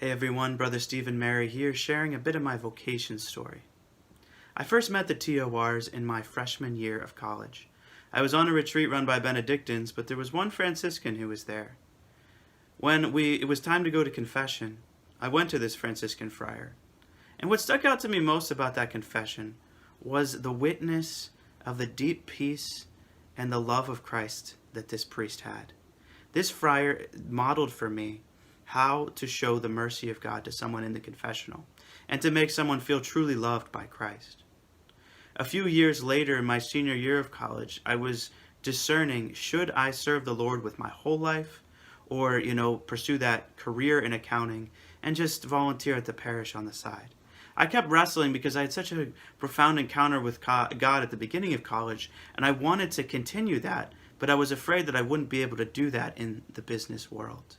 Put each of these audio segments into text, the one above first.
Hey everyone, Brother Stephen Mary here, sharing a bit of my vocation story. I first met the TORs in my freshman year of college. I was on a retreat run by Benedictines, but there was one Franciscan who was there. When it was time to go to confession, I went to this Franciscan friar. And what stuck out to me most about that confession was the witness of the deep peace and the love of Christ that this priest had. This friar modeled for me how to show the mercy of God to someone in the confessional and to make someone feel truly loved by Christ. A few years later, in my senior year of college, I was discerning, should I serve the Lord with my whole life or, pursue that career in accounting and just volunteer at the parish on the side? I kept wrestling because I had such a profound encounter with God at the beginning of college, and I wanted to continue that, but I was afraid that I wouldn't be able to do that in the business world.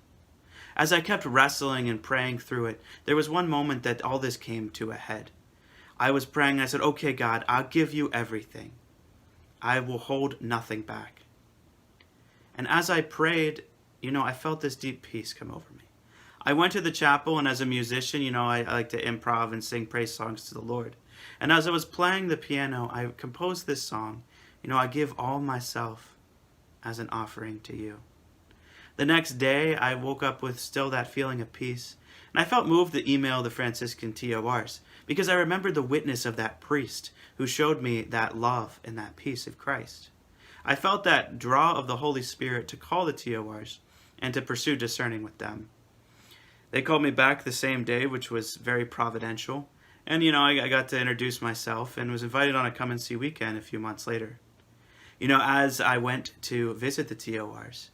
As I kept wrestling and praying through it, there was one moment that all this came to a head. I was praying and I said, okay, God, I'll give you everything. I will hold nothing back. And as I prayed, I felt this deep peace come over me. I went to the chapel, and as a musician, I like to improv and sing praise songs to the Lord. And as I was playing the piano, I composed this song, I give all myself as an offering to you. The next day, I woke up with still that feeling of peace, and I felt moved to email the Franciscan TORs because I remembered the witness of that priest who showed me that love and that peace of Christ. I felt that draw of the Holy Spirit to call the TORs and to pursue discerning with them. They called me back the same day, which was very providential, and I got to introduce myself and was invited on a come and see weekend a few months later. As I went to visit the TORs,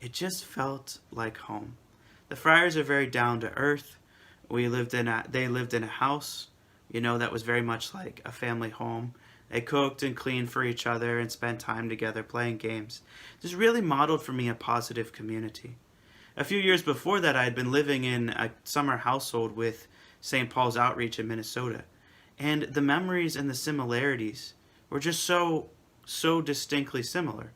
it just felt like home. The Friars are very down to earth. They lived in a house, that was very much like a family home. They cooked and cleaned for each other and spent time together playing games. This really modeled for me a positive community. A few years before that, I had been living in a summer household with St. Paul's Outreach in Minnesota. And the memories and the similarities were just so distinctly similar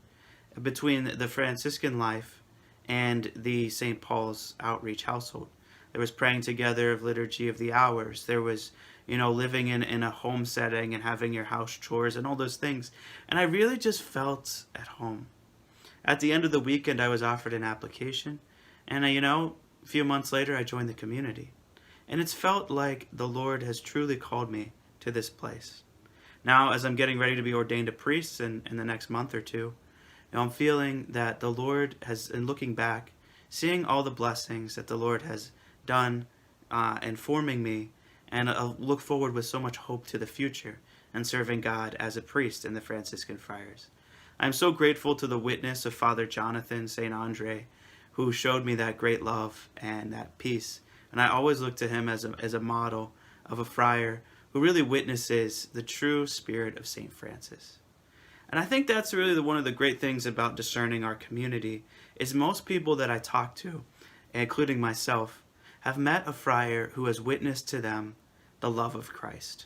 between the Franciscan life and the St. Paul's Outreach household. There was praying together of liturgy of the hours. There was, living in a home setting and having your house chores and all those things. And I really just felt at home. At the end of the weekend, I was offered an application. And, a few months later, I joined the community. And it's felt like the Lord has truly called me to this place. Now, as I'm getting ready to be ordained a priest in the next month or two, I'm feeling that the Lord has, and looking back, seeing all the blessings that the Lord has done in forming me, and I look forward with so much hope to the future and serving God as a priest in the Franciscan Friars. I'm so grateful to the witness of Father Jonathan St. Andre, who showed me that great love and that peace. And I always look to him as a model of a friar who really witnesses the true spirit of St. Francis. And I think that's really one of the great things about discerning our community is most people that I talk to, including myself, have met a friar who has witnessed to them the love of Christ.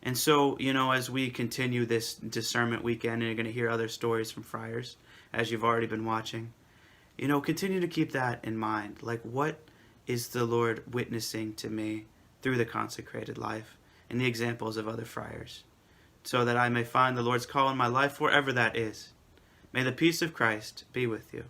And so, as we continue this discernment weekend, and you're going to hear other stories from friars, as you've already been watching, continue to keep that in mind. Like, what is the Lord witnessing to me through the consecrated life and the examples of other friars, so that I may find the Lord's call in my life wherever that is. May the peace of Christ be with you.